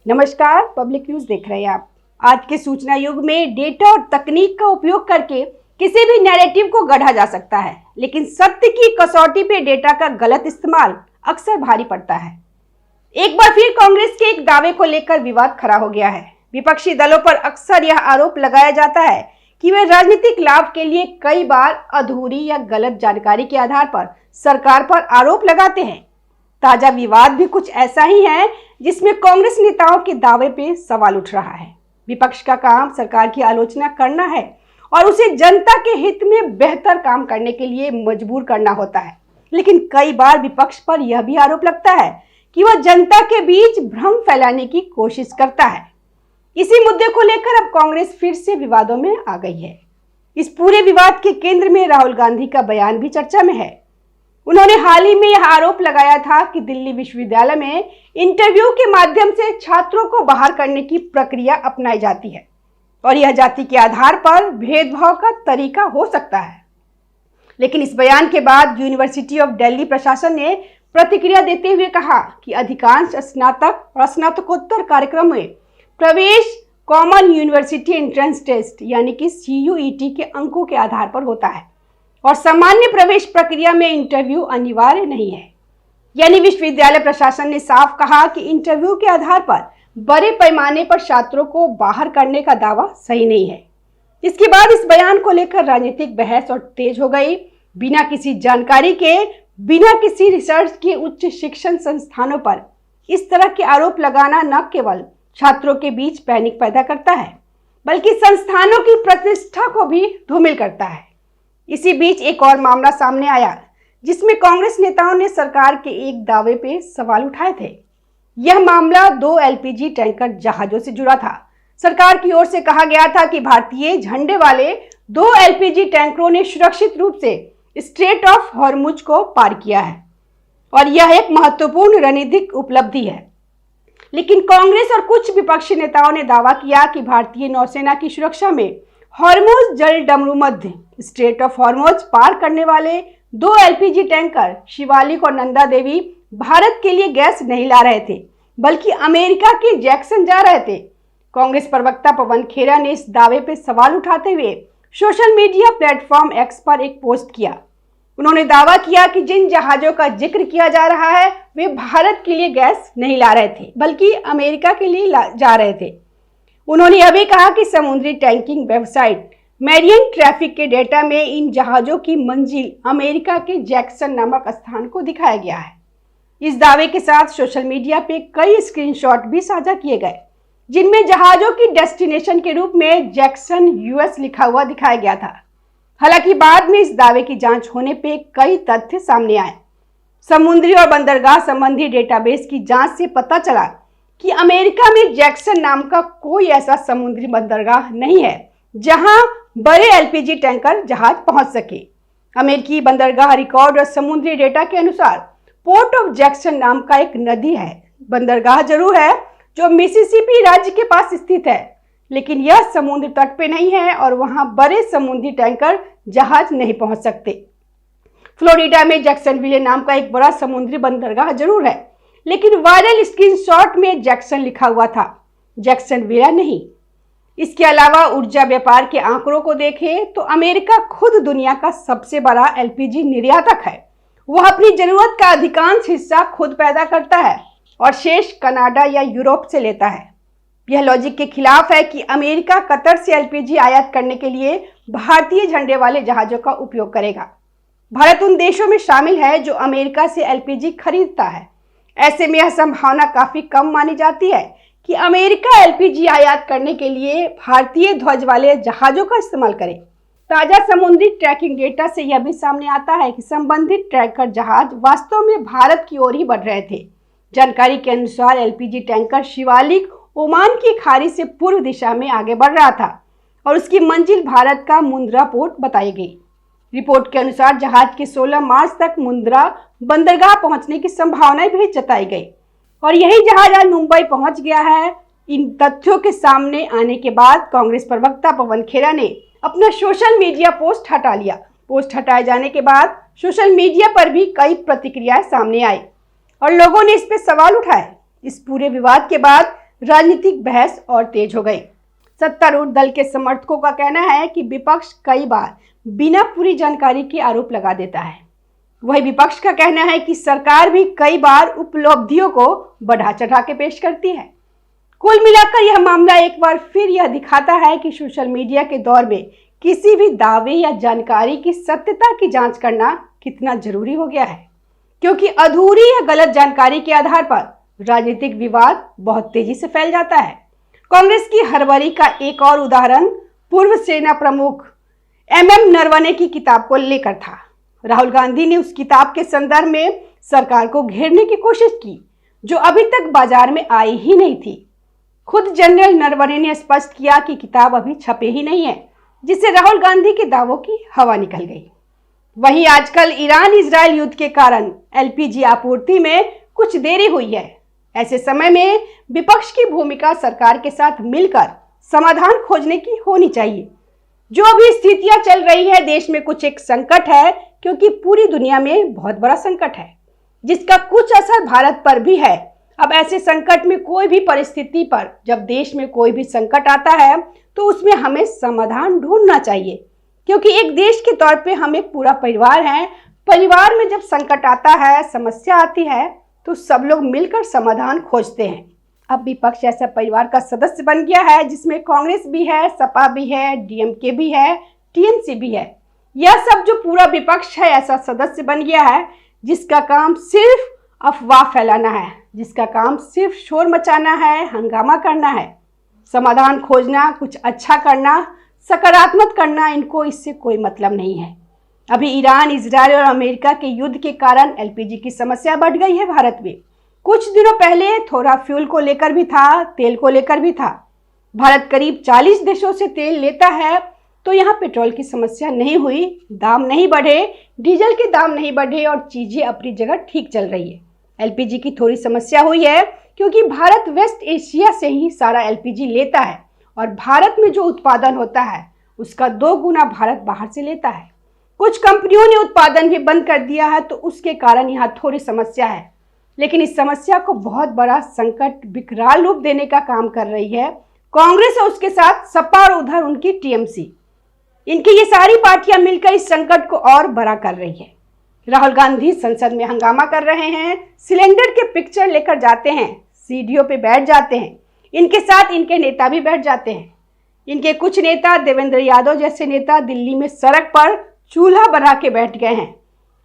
नमस्कार, public news देख रहे हैं आप। आज के सूचना युग में डेटा और तकनीक का उपयोग करके किसी भी नैरेटिव को गढ़ा जा सकता है, लेकिन सत्य की कसौटी पे डेटा का गलत इस्तेमाल अक्सर भारी पड़ता है। एक बार फिर कांग्रेस के एक दावे को लेकर विवाद खड़ा हो गया है। विपक्षी दलों पर अक्सर यह आरोप लगाया जाता है कि वे राजनीतिक लाभ के लिए कई बार अधूरी या गलत जानकारी के आधार पर सरकार पर आरोप लगाते हैं। ताजा विवाद भी कुछ ऐसा ही है जिसमें कांग्रेस नेताओं के दावे पे सवाल उठ रहा है। विपक्ष का काम सरकार की आलोचना करना है और उसे जनता के हित में बेहतर काम करने के लिए मजबूर करना होता है, लेकिन कई बार विपक्ष पर यह भी आरोप लगता है कि वह जनता के बीच भ्रम फैलाने की कोशिश करता है। इसी मुद्दे को लेकर अब कांग्रेस फिर से विवादों में आ गई है। इस पूरे विवाद के केंद्र में राहुल गांधी का बयान भी चर्चा में है। उन्होंने हाल ही में यह आरोप लगाया था कि दिल्ली विश्वविद्यालय में इंटरव्यू के माध्यम से छात्रों को बाहर करने की प्रक्रिया अपनाई जाती है और यह जाति के आधार पर भेदभाव का तरीका हो सकता है। लेकिन इस बयान के बाद यूनिवर्सिटी ऑफ दिल्ली प्रशासन ने प्रतिक्रिया देते हुए कहा कि अधिकांश स्नातक और स्नातकोत्तर कार्यक्रम में प्रवेश कॉमन यूनिवर्सिटी एंट्रेंस टेस्ट यानी कि CUET के अंकों के आधार पर होता है और सामान्य प्रवेश प्रक्रिया में इंटरव्यू अनिवार्य नहीं है। यानी विश्वविद्यालय प्रशासन ने साफ कहा कि इंटरव्यू के आधार पर बड़े पैमाने पर छात्रों को बाहर करने का दावा सही नहीं है। इसके बाद इस बयान को लेकर राजनीतिक बहस और तेज हो गई। बिना किसी जानकारी के, बिना किसी रिसर्च के उच्च शिक्षण संस्थानों पर इस तरह के आरोप लगाना न केवल छात्रों के बीच पैनिक पैदा करता है, बल्कि संस्थानों की प्रतिष्ठा को भी धूमिल करता है। इसी बीच एक और मामला सामने आया जिसमें कांग्रेस नेताओं ने सरकार के एक दावे पे सवाल उठाए थे। यह मामला 2 LPG टैंकर जहाजों से जुड़ा था। सरकार की ओर से कहा गया था कि भारतीय झंडे वाले 2 LPG टैंकरों ने सुरक्षित रूप से स्ट्रेट ऑफ हॉर्मुज को पार किया है और यह एक महत्वपूर्ण रणनीतिक उपलब्धि है। लेकिन कांग्रेस और कुछ विपक्षी नेताओं ने दावा किया कि भारतीय नौसेना की सुरक्षा में हॉर्मुज जल डमरू मध्य स्ट्रेट ऑफ हॉर्मुज पार करने वाले 2 LPG टैंकर शिवालिक और नंदा देवी भारत के लिए गैस नहीं ला रहे थे, बल्कि अमेरिका के जैक्सन जा रहे थे। कांग्रेस प्रवक्ता पवन खेरा ने इस दावे पर सवाल उठाते हुए सोशल मीडिया प्लेटफॉर्म X पर एक पोस्ट किया। उन्होंने दावा किया कि जिन जहाजों का जिक्र किया जा रहा है वे भारत के लिए गैस नहीं ला रहे थे, बल्कि अमेरिका के लिए जा रहे थे। उन्होंने यह भी कहा कि समुद्री टैंकिंग वेबसाइट मैरियन ट्रैफिक के डेटा में इन जहाजों की मंजिल अमेरिका के जैक्सन नामक स्थान को दिखाया गया है। इस दावे के साथ सोशल मीडिया पे कई स्क्रीनशॉट भी साझा किए गए, जिनमें जहाजों की डेस्टिनेशन के रूप में जैक्सन US लिखा हुआ दिखाया गया था। हालांकि बाद में इस दावे की जांच होने पे कई तथ्य सामने आए। समुद्री और बंदरगाह संबंधी डेटाबेस की जांच से पता चला कि अमेरिका में जैक्सन नाम का कोई ऐसा समुद्री बंदरगाह नहीं है जहां बड़े LPG टैंकर जहाज पहुंच सके। अमेरिकी बंदरगाह रिकॉर्ड और समुद्री डेटा के अनुसार पोर्ट ऑफ जैक्सन नाम का एक नदी है, बंदरगाह जरूर है, जो मिसिसिपी राज्य के पास स्थित है, लेकिन यह समुद्र तट पे नहीं है और वहां बड़े समुद्री टैंकर जहाज नहीं पहुंच सकते। फ्लोरिडा में जैक्सनविले नाम का एक बड़ा समुद्री बंदरगाह जरूर है, लेकिन वायरल स्क्रीनशॉट में जैक्सन लिखा हुआ था, जैक्सनविले नहीं। इसके अलावा ऊर्जा व्यापार के आंकड़ों को देखें तो अमेरिका खुद दुनिया का सबसे बड़ा LPG निर्यातक है। वह अपनी जरूरत का अधिकांश हिस्सा खुद पैदा करता है और शेष कनाडा या यूरोप से लेता है। यह लॉजिक के खिलाफ है कि अमेरिका कतर से LPG आयात करने के लिए भारतीय झंडे वाले जहाजों का उपयोग करेगा। भारत उन देशों में शामिल है जो अमेरिका से LPG खरीदता है। ऐसे में यह संभावना काफी कम मानी जाती है कि अमेरिका LPG आयात करने के लिए भारतीय ध्वज वाले जहाजों का इस्तेमाल करे। ताजा समुद्री ट्रैकिंग डेटा से यह भी सामने आता है कि संबंधित ट्रैकर जहाज वास्तव में भारत की ओर ही बढ़ रहे थे। जानकारी के अनुसार LPG टैंकर शिवालिक ओमान की खाड़ी से पूर्व दिशा में आगे बढ़ रहा था और उसकी मंजिल भारत का मुंद्रा पोर्ट बताई गई। रिपोर्ट के अनुसार जहाज के 16 मार्च तक मुंद्रा बंदरगाह पहुंचने की संभावना भी जताई गई और यही जहाज आज मुंबई पहुंच गया है। इन तथ्यों के सामने आने के बाद कांग्रेस प्रवक्ता पवन खेरा ने अपना सोशल मीडिया पोस्ट हटा लिया। पोस्ट हटाए जाने के बाद सोशल मीडिया पर भी कई प्रतिक्रियाएं सामने आई और लोगों ने इस पे सवाल उठाए। इस पूरे विवाद के बाद राजनीतिक बहस और तेज हो गई। सत्तारूढ़ दल के समर्थकों का कहना है कि विपक्ष कई बार बिना पूरी जानकारी के आरोप लगा देता है। वही विपक्ष का कहना है कि सरकार भी कई बार उपलब्धियों को बढ़ा चढ़ा के पेश करती है। कुल मिलाकर यह मामला एक बार फिर यह दिखाता है कि सोशल मीडिया के दौर में किसी भी दावे या जानकारी की सत्यता की जांच करना कितना जरूरी हो गया है, क्योंकि अधूरी या गलत जानकारी के आधार पर राजनीतिक विवाद बहुत तेजी से फैल जाता है। कांग्रेस की हरबरी का एक और उदाहरण पूर्व सेना प्रमुख MM नरवणे की किताब को लेकर था। राहुल गांधी ने उस किताब के संदर्भ में सरकार को घेरने की कोशिश की, जो अभी तक बाजार में आई ही नहीं थी। खुद जनरल नरवणे ने स्पष्ट किया कि किताब अभी छपे ही नहीं है, जिससे राहुल गांधी के दावों की हवा निकल गई। वहीं आजकल ईरान इजरायल युद्ध के कारण LPG आपूर्ति में कुछ देरी हुई है। ऐसे समय में विपक्ष की भूमिका सरकार के साथ मिलकर समाधान खोजने की होनी चाहिए। जो अभी स्थितियां चल रही है, देश में कुछ एक संकट है, क्योंकि पूरी दुनिया में बहुत बड़ा संकट है, जिसका कुछ असर भारत पर भी है। अब ऐसे संकट में कोई भी परिस्थिति पर जब देश में कोई भी संकट आता है तो उसमें हमें समाधान ढूंढना चाहिए, क्योंकि एक देश के तौर पे हम एक पूरा परिवार हैं। परिवार में जब संकट आता है, समस्या आती है, तो सब लोग मिलकर समाधान खोजते हैं। अब विपक्ष ऐसा परिवार का सदस्य बन गया है जिसमें कांग्रेस भी है, सपा भी है, DMK भी है, TMC भी है। यह सब जो पूरा विपक्ष है ऐसा सदस्य बन गया है जिसका काम सिर्फ अफवाह फैलाना है, जिसका काम सिर्फ शोर मचाना है, हंगामा करना है। समाधान खोजना, कुछ अच्छा करना, सकारात्मक करना, इनको इससे कोई मतलब नहीं है। अभी ईरान, इजरायल और अमेरिका के युद्ध के कारण LPG की समस्या बढ़ गई है भारत में। कुछ दिनों पहले थोड़ा फ्यूल को लेकर भी था, तेल को लेकर भी था। भारत करीब 40 देशों से तेल लेता है, तो यहाँ पेट्रोल की समस्या नहीं हुई, दाम नहीं बढ़े, डीजल के दाम नहीं बढ़े और चीजें अपनी जगह ठीक चल रही है। LPG की थोड़ी समस्या हुई है क्योंकि भारत वेस्ट एशिया से ही सारा LPG लेता है और भारत में जो उत्पादन होता है उसका 2 गुना भारत बाहर से लेता है। कुछ कंपनियों ने उत्पादन भी बंद कर दिया है, तो उसके कारण यहाँ थोड़ी समस्या है। लेकिन इस समस्या को बहुत बड़ा संकट, विकराल रूप देने का काम कर रही है कांग्रेस और उसके साथ सपा और उधर उनकी TMC। इनकी ये सारी पार्टियां मिलकर इस संकट को और बड़ा कर रही है। राहुल गांधी संसद में हंगामा कर रहे हैं, सिलेंडर के पिक्चर लेकर जाते हैं, सीढ़ियों पे बैठ जाते हैं, इनके साथ इनके नेता भी बैठ जाते हैं। इनके कुछ नेता, देवेंद्र यादव जैसे नेता, दिल्ली में सड़क पर चूल्हा बना के बैठ गए हैं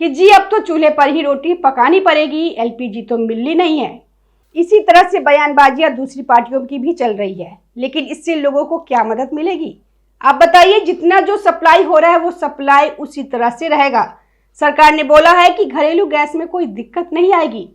कि जी अब तो चूल्हे पर ही रोटी पकानी पड़ेगी, LPG तो मिलनी नहीं है। इसी तरह से बयानबाजियां दूसरी पार्टियों की भी चल रही है, लेकिन इससे लोगों को क्या मदद मिलेगी? आप बताइए। जितना जो सप्लाई हो रहा है वो सप्लाई उसी तरह से रहेगा। सरकार ने बोला है कि घरेलू गैस में कोई दिक्कत नहीं आएगी,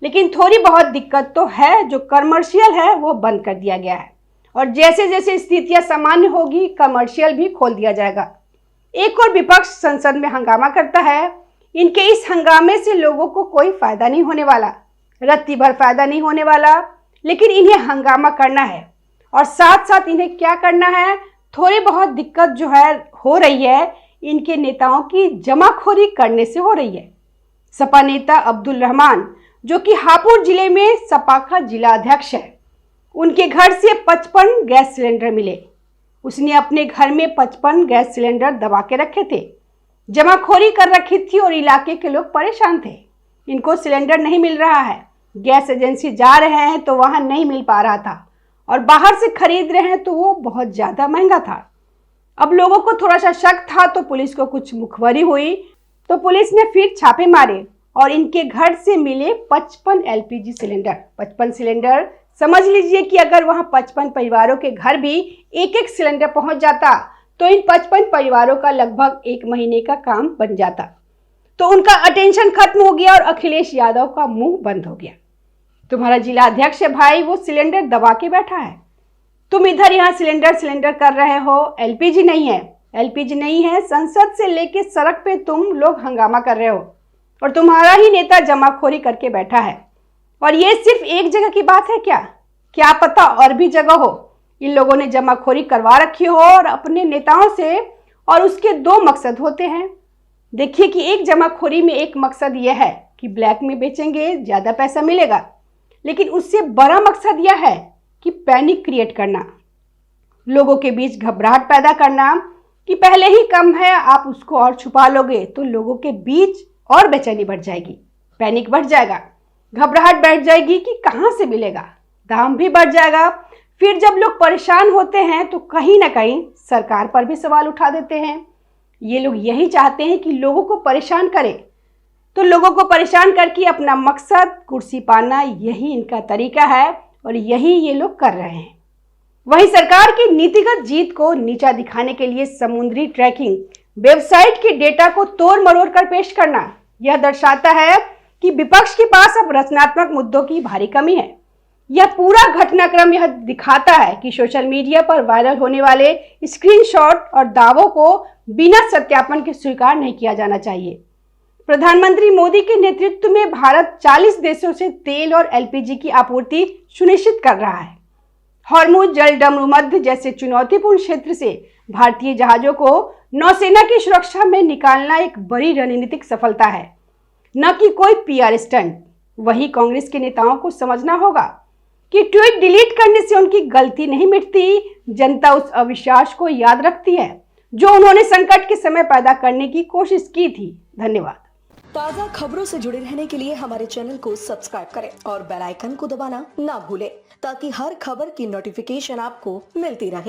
लेकिन थोड़ी बहुत दिक्कत तो है। जो कमर्शियल है वो बंद कर दिया गया है और जैसे जैसे स्थितियां सामान्य होगी कमर्शियल भी खोल दिया जाएगा। एक और विपक्ष संसद में हंगामा करता है। इनके इस हंगामे से लोगों को कोई फायदा नहीं होने वाला, रत्ती भर फायदा नहीं होने वाला, लेकिन इन्हें हंगामा करना है और साथ साथ इन्हें क्या करना है, थोड़ी बहुत दिक्कत जो है हो रही है इनके नेताओं की जमाखोरी करने से हो रही है। सपा नेता अब्दुल रहमान, जो कि हापुड़ जिले में सपा का जिला अध्यक्ष है, उनके घर से 55 गैस सिलेंडर मिले। उसने अपने घर में 55 गैस सिलेंडर दबा के रखे थे, जमाखोरी कर रखी थी और इलाके के लोग परेशान थे। इनको सिलेंडर नहीं मिल रहा है, गैस एजेंसी जा रहे हैं तो वहां नहीं मिल पा रहा था और बाहर से खरीद रहे हैं तो वो बहुत ज़्यादा महंगा था। अब लोगों को थोड़ा सा शक था तो पुलिस को कुछ मुखबरी हुई, तो पुलिस ने फिर छापे मारे और इनके घर से मिले 55 LPG सिलेंडर। 55 सिलेंडर, समझ लीजिए कि अगर वहां 55 परिवारों के घर भी एक एक सिलेंडर पहुंच जाता तो इन 55 परिवारों का लगभग 1 महीने का काम बन जाता। तो उनका अटेंशन खत्म हो गया और अखिलेश यादव का मुंह बंद हो गया। तुम्हारा जिला अध्यक्ष है भाई, वो सिलेंडर दबा के बैठा है, तुम इधर यहाँ सिलेंडर कर रहे हो। LPG नहीं है, LPG नहीं है, संसद से लेके सड़क पे तुम लोग हंगामा कर रहे हो और तुम्हारा ही नेता जमाखोरी करके बैठा है। और ये सिर्फ एक जगह की बात है क्या पता और भी जगह हो। इन लोगों ने जमाखोरी करवा रखी हो और अपने नेताओं से, और उसके 2 मकसद होते हैं। देखिए कि एक जमाखोरी में एक मकसद यह है कि ब्लैक में बेचेंगे, ज़्यादा पैसा मिलेगा, लेकिन उससे बड़ा मकसद यह है कि पैनिक क्रिएट करना, लोगों के बीच घबराहट पैदा करना कि पहले ही कम है, आप उसको और छुपा लोगे तो लोगों के बीच और बेचैनी बढ़ जाएगी, पैनिक बढ़ जाएगा, घबराहट बैठ जाएगी कि कहाँ से मिलेगा, दाम भी बढ़ जाएगा। फिर जब लोग परेशान होते हैं तो कहीं ना कहीं सरकार पर भी सवाल उठा देते हैं। ये लोग यही चाहते हैं कि लोगों को परेशान करें, तो लोगों को परेशान करके अपना मकसद कुर्सी पाना, यही इनका तरीका है और यही ये लोग कर रहे हैं। वहीं सरकार की नीतिगत जीत को नीचा दिखाने के लिए समुद्री ट्रैकिंग वेबसाइट के डेटा को तोड़ मरोड़ कर पेश करना, यह दर्शाता है कि विपक्ष के पास अब रचनात्मक मुद्दों की भारी कमी है। यह पूरा घटनाक्रम यह दिखाता है कि सोशल मीडिया पर वायरल होने वाले स्क्रीनशॉट और दावों को बिना सत्यापन के स्वीकार नहीं किया जाना चाहिए। प्रधानमंत्री मोदी के नेतृत्व में भारत 40 देशों से तेल और एलपीजी की आपूर्ति सुनिश्चित कर रहा है। हॉर्मुज जल डमरू मध्य जैसे चुनौतीपूर्ण क्षेत्र से भारतीय जहाजों को नौसेना की सुरक्षा में निकालना एक बड़ी रणनीतिक सफलता है, न कि कोई पीआर स्टंट। वही कांग्रेस के नेताओं को समझना होगा कि ट्वीट डिलीट करने से उनकी गलती नहीं मिटती, जनता उस अविश्वास को याद रखती है जो उन्होंने संकट के समय पैदा करने की कोशिश की थी। धन्यवाद। ताज़ा खबरों से जुड़े रहने के लिए हमारे चैनल को सब्सक्राइब करें और बेल आइकन को दबाना ना भूलें ताकि हर खबर की नोटिफिकेशन आपको मिलती रहे।